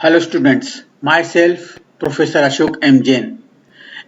Hello students, myself Professor Ashok M Jain.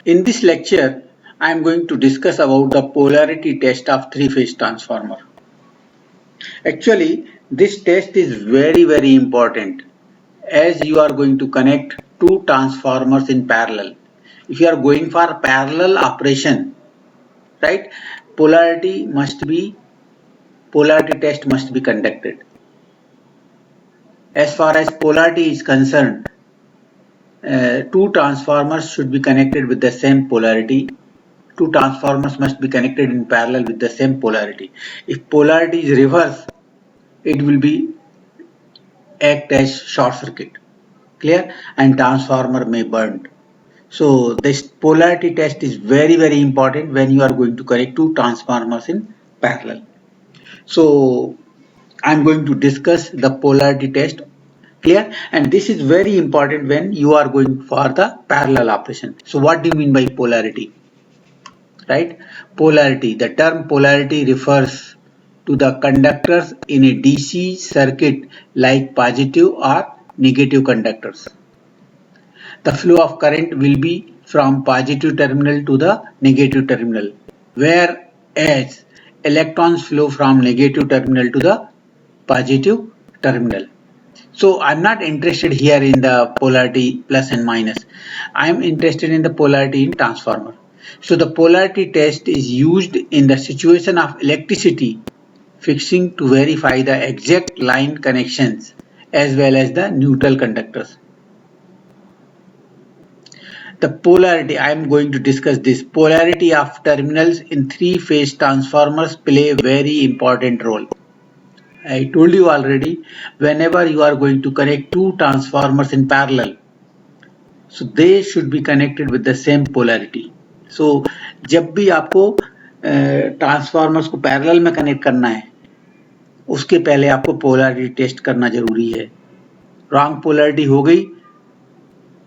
In this lecture, I am going to discuss about the polarity test of three-phase transformer. Actually, this test is very important as you are going to connect two transformers in parallel. If you are going for parallel operation, right, polarity test must be conducted. As far as polarity is concerned, two transformers should be connected with the same polarity. Two transformers must be connected in parallel with the same polarity. If polarity is reverse, it will be act as short circuit. Clear? And transformer may burn. So this polarity test is very important when you are going to connect two transformers in parallel. So I am going to discuss the polarity test. Clear? And this is very important when you are going for the parallel operation. So what do you mean by polarity? Right? Polarity. The term polarity refers to the conductors in a DC circuit like positive or negative conductors. The flow of current will be from positive terminal to the negative terminal, whereas electrons flow from negative terminal to the positive terminal. So I'm not interested here in the polarity plus and minus. I'm interested in the polarity in transformer. So the polarity test is used in the situation of electricity fixing to verify the exact line connections as well as the neutral conductors. The polarity, I am going to discuss this. Polarity of terminals in three-phase transformers play a very important role. I told you already, whenever you are going to connect two transformers in parallel, so they should be connected with the same polarity. So जब भी आपको transformers को parallel में connect करना है, उसके पहले आपको पोलैरिटी टेस्ट करना जरूरी है. रॉन्ग पोलैरिटी हो गई,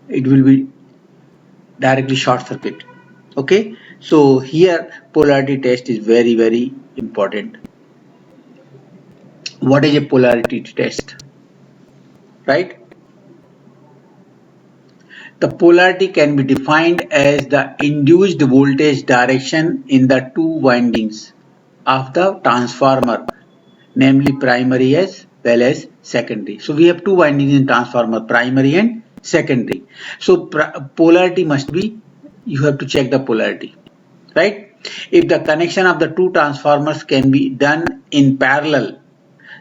it will be directly short circuit. Okay, so here polarity test is very important. What is a polarity test? Right? The polarity can be defined as the induced voltage direction in the two windings of the transformer, namely primary as well as secondary. So we have two windings in transformer, primary and secondary. So polarity must be, you have to check the polarity, right? If the connection of the two transformers can be done in parallel,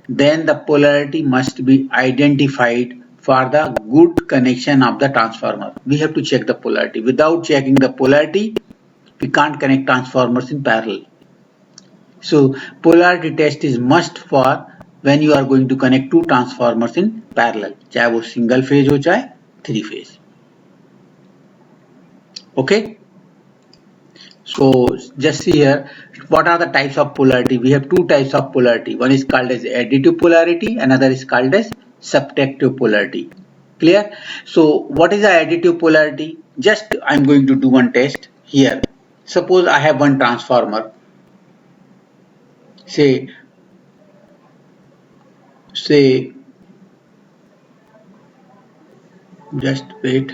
then the polarity must be identified for the good connection of the transformer. We have to check the polarity. Without checking the polarity, we can't connect transformers in parallel. So polarity test is must for when you are going to connect two transformers in parallel, चाहे वो single phase हो चाहे three phase. Okay. So just see here, what are the types of polarity? We have two types of polarity. One is called as additive polarity, another is called as subtractive polarity. Clear? So what is the additive polarity? Just I'm going to do one test here. Suppose I have one transformer. Say just wait.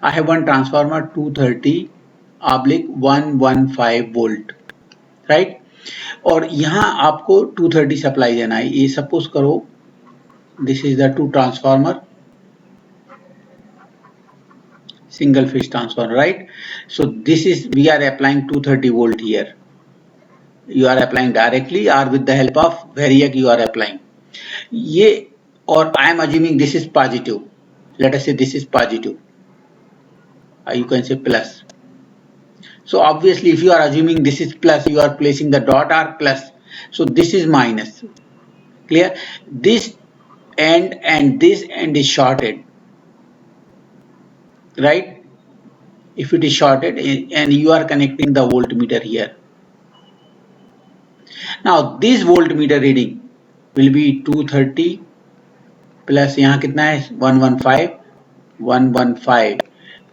I have one transformer 230/115 volt, right? और यहाँ आपको 230 supply देना है. ये suppose करो this is the two transformer, single phase transformer, right? So this is, we are applying 230 volt here. You are applying directly or with the help of variac you are applying. ये, or I am assuming this is positive. Let us say this is positive. You can say plus. So obviously if you are assuming this is plus, you are placing the dot or plus. So this is minus. Clear? This end and this end is shorted. Right? If it is shorted and you are connecting the voltmeter here. Now this voltmeter reading will be 230 plus यहाँ कितना है 115.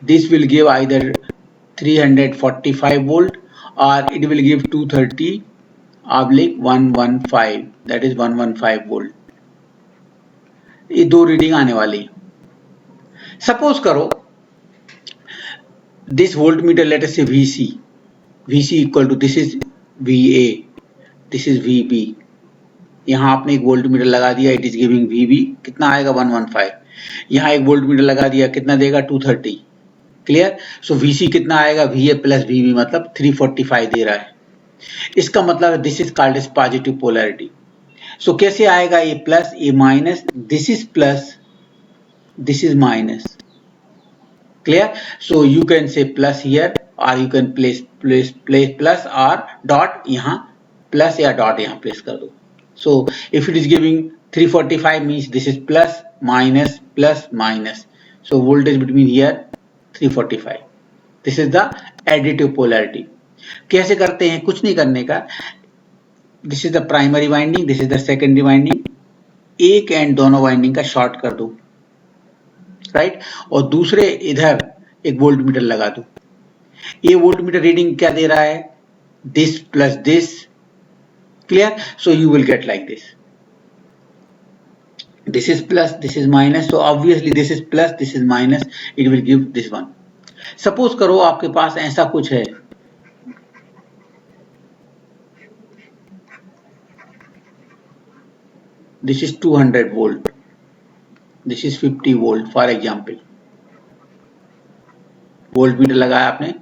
This will give either 345 volt or it will give 230 आप लिख 115, that is 115 volt. ये दो reading आने वाली। Suppose करो this voltmeter, let us say VC equal to, this is VA, this is VB। यहाँ आपने एक वोल्टमीटर लगा दिया, इट इज गिविंग VB, कितना आएगा 115। यहाँ एक वोल्टमीटर लगा दिया, कितना देगा 230। क्लियर। सो VC कितना आएगा, VA प्लस VB, मतलब 345 दे रहा है। इसका मतलब है this is called as positive polarity. So कैसे आएगा, ये प्लस, ये minus, this is plus, this is minus। clear। so you can say plus here, or you can place plus or dot, यहाँ plus या dot यहाँ place कर दो। so if it is giving 345 means this is plus minus plus minus, so voltage between here 345। this is the additive polarity। कैसे करते हैं, कुछ नहीं करने का, this is the primary winding, this is the secondary winding, एक and दोनों winding का शॉर्ट कर दो, राइट, और दूसरे इधर एक वोल्टमीटर लगा दो। ये वोल्टमीटर रीडिंग क्या दे रहा है, this plus this. Clear. So you will get like this, this is plus, this is minus, so obviously this is plus, this is minus, it will give this one. Suppose करो आपके पास ऐसा कुछ है, this is 200 volt, this is 50 volt for example. Volt meter लगाया आपने,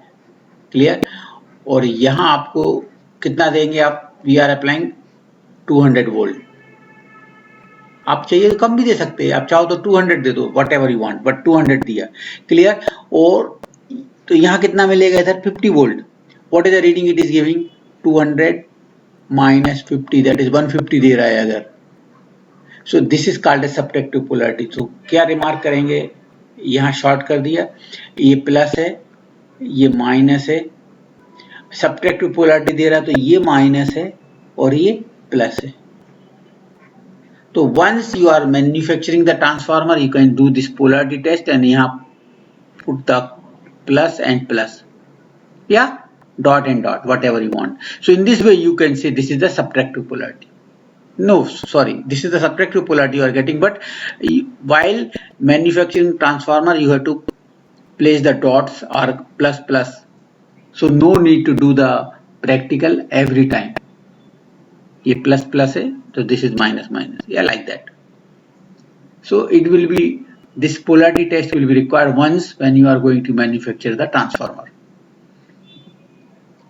clear, और यहां आपको कितना देंगे आप, वी आर अप्लाइंग 200 वोल्ट। आप चाहिए तो कम भी दे सकते हैं, आप चाहो तो 200 दे दो, what ever you want, but 200 दिया। क्लियर। और तो यहां कितना मिलेगा, इधर 50 volt. What is the reading it is giving, 200 minus 50, that is 150 दे रहा है अगर। So this is called a subtractive polarity. तो क्या रिमार्क करेंगे, यहां शॉर्ट कर दिया, ये प्लस है, ये माइनस है, सब्ट्रैक्टिव पोलैरिटी दे रहा है, तो ये माइनस है और ये प्लस है। तो once you are manufacturing the transformer, you can do this polarity test and यहाँ put the plus and plus या dot and dot, whatever you want। so in this way you can say this is the subtractive polarity। no, sorry, this is the subtractive polarity you are getting, but while manufacturing transformer you have to place the dots or plus plus, so no need to do the practical every time। ये plus plus है तो this is minus minus, yeah, like that। so it will be, this polarity test will be required once when you are going to manufacture the transformer।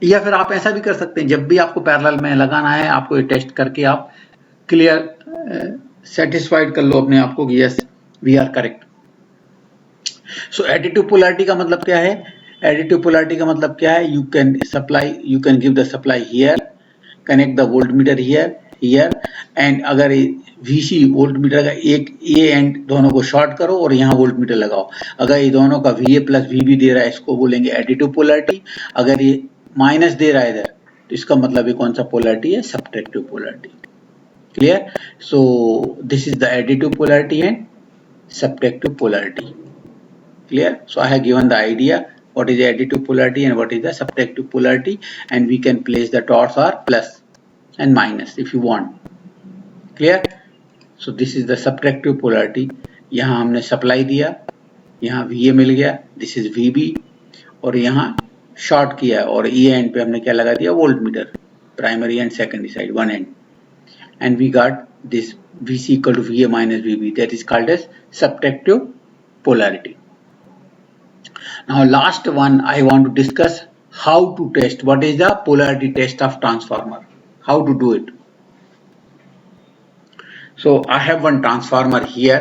या फिर आप ऐसा भी कर सकते हैं, जब भी आपको पैरेलल में लगाना है, आपको ये टेस्ट करके आप क्लियर सेटिस्फाइड कर लो अपने आप को कि yes we are correct. So additive polarity का मतलब क्या है, एडिटिव पोलैरिटी का मतलब क्या है, you can supply, you can give the supply here, connect the voltmeter here and अगर VC वोल्टमीटर का एक ए एंड दोनों को शॉर्ट करो और यहाँ वोल्टमीटर लगाओ। अगर ये दोनों का VA प्लस VB दे रहा है, इसको बोलेंगे एडिटिव पोलैरिटी। अगर ये माइनस दे रहा है इधर, तो इसका मतलब ये कौन सा पोलैरिटी है, subtractive polarity. Clear. So this is the additive polarity and subtractive polarity. Clear. So I have given the idea what is the additive polarity and what is the subtractive polarity, and we can place the dots or plus and minus if you want। clear। so this is the subtractive polarity। यहाँ हमने supply दिया, यहाँ VA मिल गया, this is VB, और यहाँ short किया और E and पे हमने क्या लगा दिया, volt meter, primary and secondary side one end, and we got this VC equal to VA minus VB, that is called as subtractive polarity. Now last one I want to discuss how to test, what is the polarity test of transformer, how to do it। so I have one transformer here,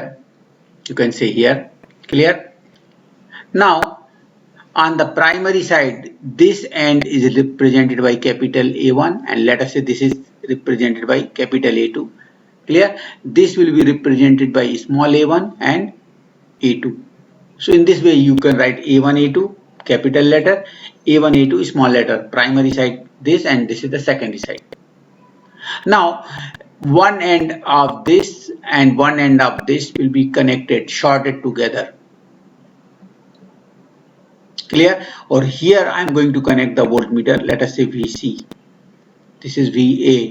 you can say here, clear। now on the primary side this end is represented by capital A1 and let us say this is represented by capital A2, clear। this will be represented by small a1 and A2। so in this way you can write A1 A2 capital letter, A1 A2 small letter, primary side this and this is the secondary side। now one end of this and one end of this will be connected, shorted together, clear। or here I am going to connect the voltmeter, let us say VC, this is VA,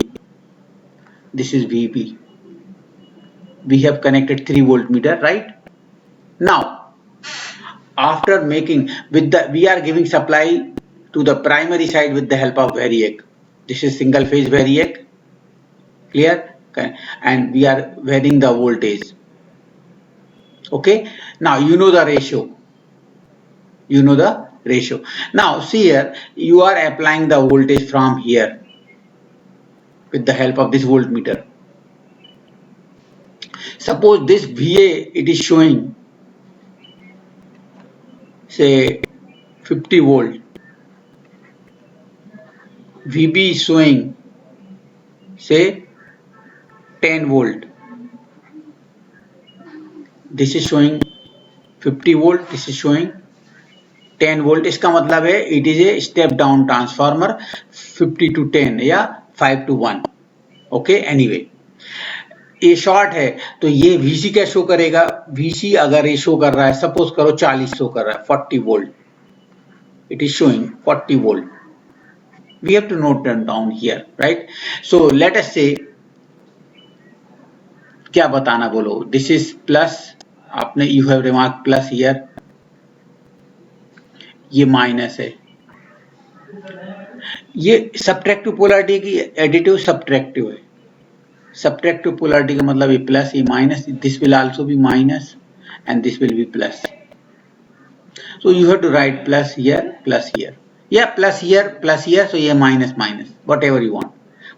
this is VB. We have connected 3 voltmeter, right? Now, after making with the, we are giving supply to the primary side with the help of variac. This is single phase variac, clear? Okay. And we are varying the voltage. Okay. Now you know the ratio. You know the ratio. Now see here, you are applying the voltage from here with the help of this voltmeter. Suppose this VA, it is showing say 50 volt. VB is showing say 10 volt. This is showing 50 volt. This is showing 10 volt. इसका मतलब है it is a step down transformer 50 to 10 या 5 to 1. Okay, anyway. ये short है तो ये VC क्या show करेगा? VC अगर ये शो कर रहा है, सपोज करो 40 शो कर रहा है, 40 volt. It is showing 40 volt. We have to note them down here, right? So let us say, क्या बताना बोलो? This is plus. आपने you have remarked plus here. ये माइनस है. ये सब्ट्रैक्टिव पोलैरिटी की एडिटिव सब्ट्रैक्टिव है. Subtractive polarity का मतलब ये प्लस, ये minus. This will also be minus and this will be plus. So you have to write plus here, plus here. Yeah, plus here. So ये minus, whatever you want.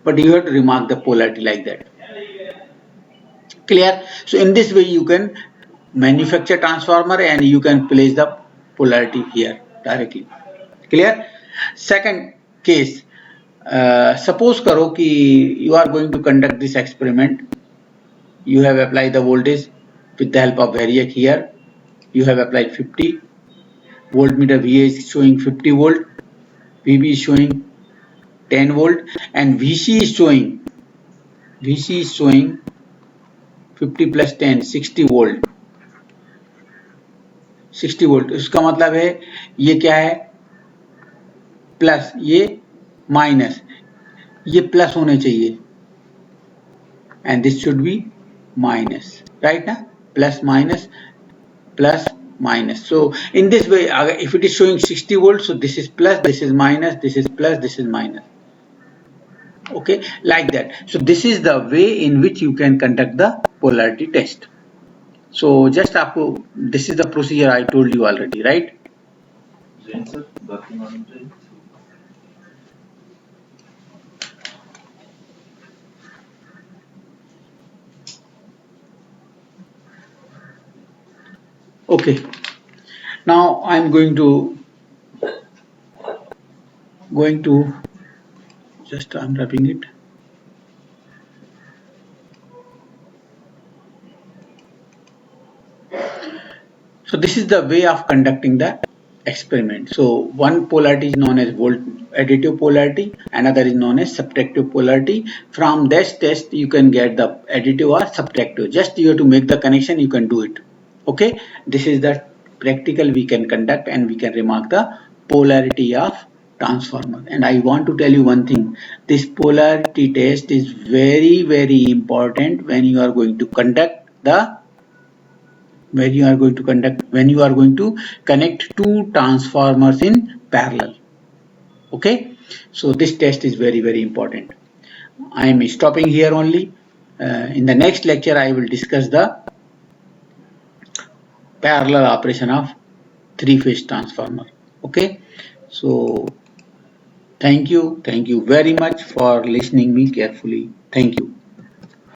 But you have to remark the polarity like that. Clear? So in this way you can manufacture transformer and you can place the polarity here directly. Clear? Second case. Suppose करो कि you are going to conduct this experiment. You have applied the voltage with the help of variac here. You have applied 50. Voltmeter VA is showing 50 volt. VB is showing 10 volt. And VC is showing 50 plus 10, 60 volt. 60 volt. इसका मतलब है ये क्या है? Plus, ये minus, ये plus होने चाहिए and this should be minus, right? ना plus minus. So in this way, if it is showing 60 volts, so this is plus, this is minus, this is plus, this is minus. Okay, like that. So this is the way in which you can conduct the polarity test. So just आपको, this is the procedure I told you already, right? Okay, now I'm going to just I'm wrapping it. So this is the way of conducting the experiment. So one polarity is known as additive polarity, another is known as subtractive polarity. From this test you can get the additive or subtractive. Just you have to make the connection, you can do it. Okay, this is the practical we can conduct and we can remark the polarity of transformer. And I want to tell you one thing, this polarity test is very, very important when you are going to conduct the when you are going to connect two transformers in parallel. Okay, so this test is very, very important. I am stopping here only. In the next lecture I will discuss the parallel operation of three-phase transformer. Okay, so thank you very much for listening me carefully. Thank you.